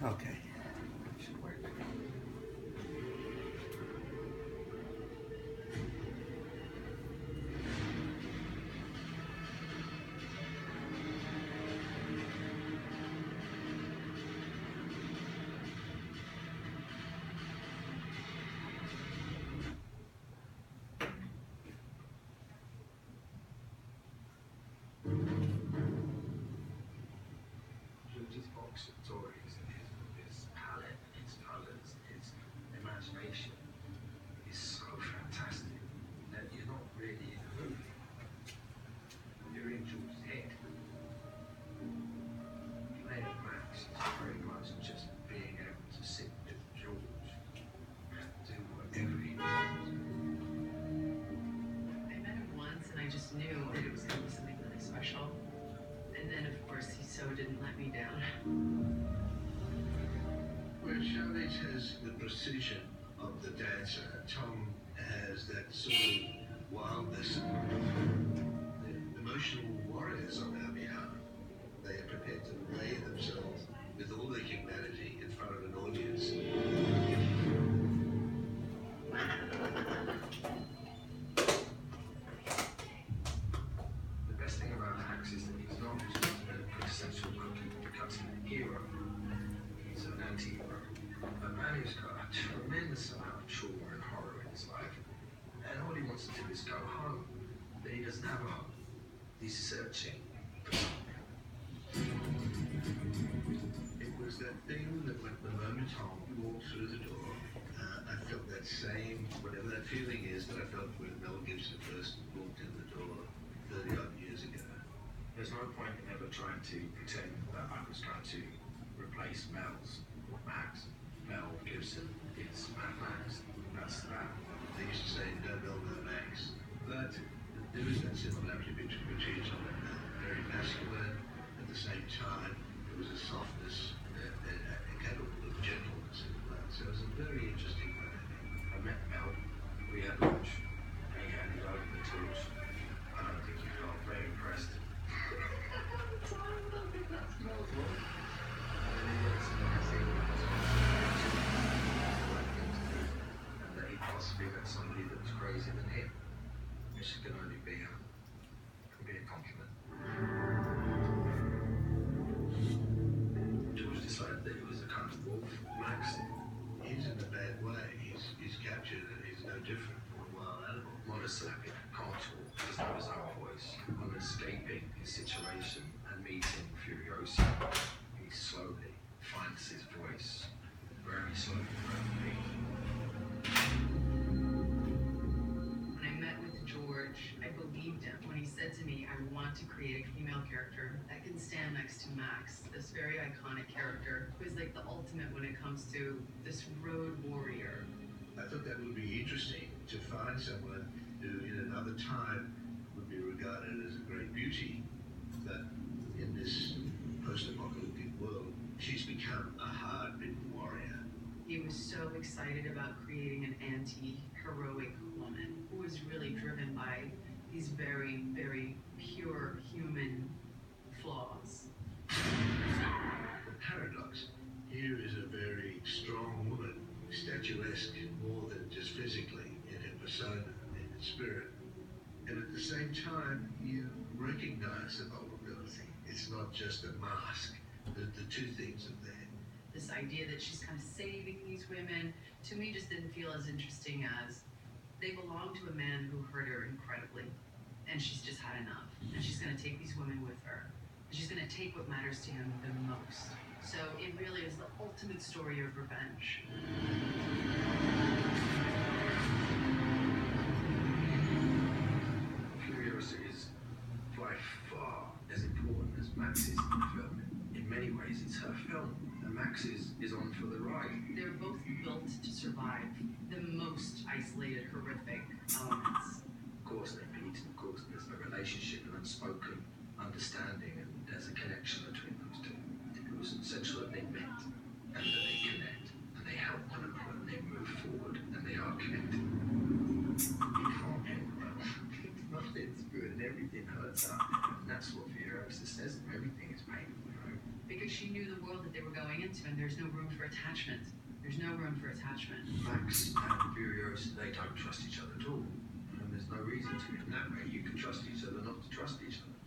Okay. Should work. George's box of toys and his palette, his colours, his imagination is so fantastic that you're not really in a movie. You're in George's head. Playing Max is very much just being able to sit with George and do whatever he wants. I met him once and I just knew that it was going to be something really special. And then, of course, he so didn't let me down. Where Charlotte has the precision of the dancer, Tom has that sort of wildness. The emotional warriors on our behalf. They are prepared to lay themselves with all their humanity in front of an audience. The best thing about Max is that he's not just a quintessential cookie-cutter hero. He's an anti-hero. A man who's got a tremendous amount of trauma and horror in his life. And all he wants to do is go home. But he doesn't have a home. He's searching for something. It was that thing that when the moment Tom walked through the door, I felt that same, whatever that feeling is that I felt when Mel Gibson first walked in the door 30 odd years ago. There's no point in ever trying to pretend that I was going to replace Mel's Max. Mel Gibson is Mad Max. That's that. They used to say, no Mel, no Max. But there is that similarity between Tom and Mel. Very masculine, at the same time, there was a softness and capable of gentleness in the blood. So it was a very interesting dynamic. I met Mel. We had lunch. And he handed over the tools. I don't think he felt very impressed. And that he possibly met somebody that was crazier than him, which can only be a compliment. George decided that he was a kind of wolf, Max. He's in a bad way. He's captured and he's no different from a wild animal. Monosyllabic, can't talk, doesn't have his own voice. On escaping his situation and meeting Furiosa, he slowly finds his voice. Very slowly, very When I met with George, I believed him when he said to me, I want to create a female character that can stand next to Max, this very iconic character who is like the ultimate when it comes to this road warrior. I thought that would be interesting to find someone who in another time would be regarded as a great beauty, but in this post-apocalyptic world, she's become a hard-bitten warrior. He was so excited about creating an anti-heroic woman who was really driven by these very, very pure human flaws. The paradox here is a very strong woman, statuesque more than just physically in her persona, in her spirit. And at the same time, you recognize the vulnerability. It's not just a mask. The two things are there. This idea that she's kind of saving these women, to me, just didn't feel as interesting as they belong to a man who hurt her incredibly. And she's just had enough. And she's going to take these women with her. And she's going to take what matters to him the most. So it really is the ultimate story of revenge. Furiosa is by far as important as Max is in the film. In many ways, it's her film, and Max is on for the ride. They're both built to survive the most isolated, horrific elements. Of course, they meet, and of course, there's a relationship, an unspoken understanding, and there's a connection between those two. It was essential that they met, and that they connect, and they help one another, and they move forward, and they are connected. It can't end well. Nothing's good, and everything hurts up. And that's what Furiosa says, everything is painful, you know. Because because she knew the world that they were going into, and there's no room for attachment. There's no room for attachment. Max and Furiosa, they don't trust each other at all. And there's no reason to. In that way, you can trust each other not to trust each other.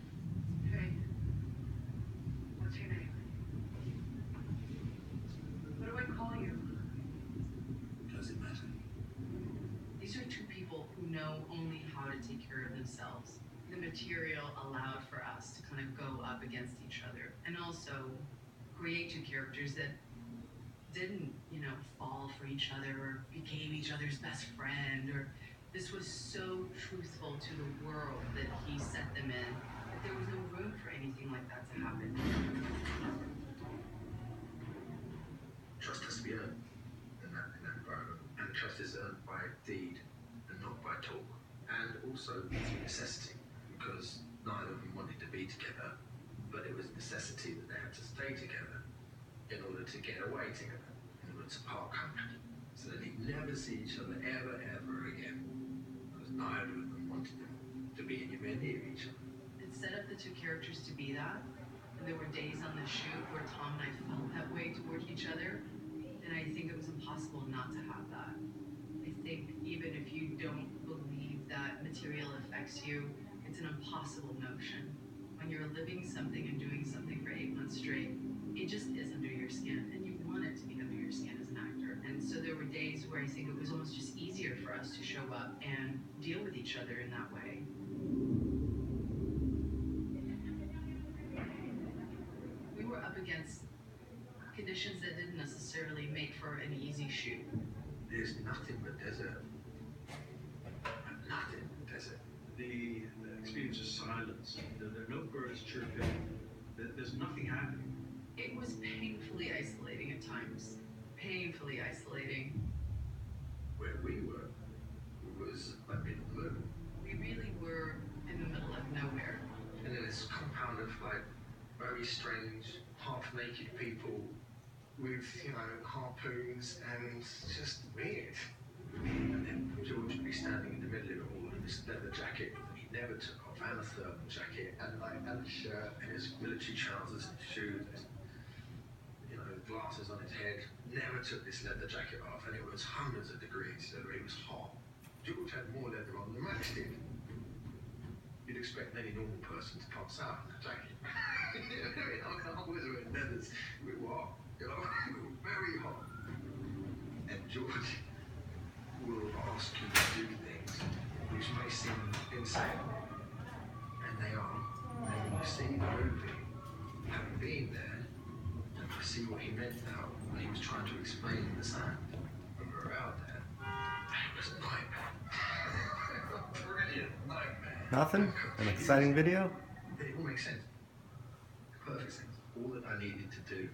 Hey, what's your name? What do I call you? Does it matter? These are two people who know only how to take care of themselves. The material allowed for us to kind of go up against each other and also create two characters that didn't, fall for each other or became each other's best friend. Or this was so truthful to the world that he set them in that there was no room for anything like that to happen. Trust has to be earned in that environment. And trust is earned by deed and not by talk. And also through necessity, because neither of them wanted to be together, but it was necessity that they had to stay together in order to get away together, in order to part company, so that they'd never see each other ever again, because neither of them wanted them to be anywhere near each other. It set up the two characters to be that, and there were days on the shoot where Tom and I felt that way toward each other, and I think it was impossible not to have that. I think even if you don't believe that material affects you, it's an impossible notion. When you're living something and doing something for 8 months straight, it just is under your skin, and you want it to be under your skin as an actor. And so there were days where I think it was almost just easier for us to show up and deal with each other in that way. We were up against conditions that didn't necessarily make for an easy shoot. There's nothing but desert. Nothing but desert. The experience of silence. There are no birds chirping. There's nothing happening. It was painfully isolating at times. Painfully isolating. Where we were was like in the moon. We really were in the middle of nowhere. And then this compound of like very strange, half-naked people with, harpoons, and just weird. And then George would be standing in the middle of it all in this leather jacket that he never took off, and a thermal jacket, and a shirt, and his military trousers and shoes, glasses on his head. Never took this leather jacket off, and it was hundreds of degrees, so it was hot. George had more leather on than Max did. You'd expect any normal person to pass out in a jacket. I always wear leathers. We were hot, we were very hot. And George will ask you to do things which may seem insane, and they are. And when you see the movie, having been there, and you see what he meant now when he was trying to explain the sound when we were out there, it was a nightmare. A brilliant nightmare. Nothing? An exciting video? It all makes sense. Perfect sense. All that I needed to do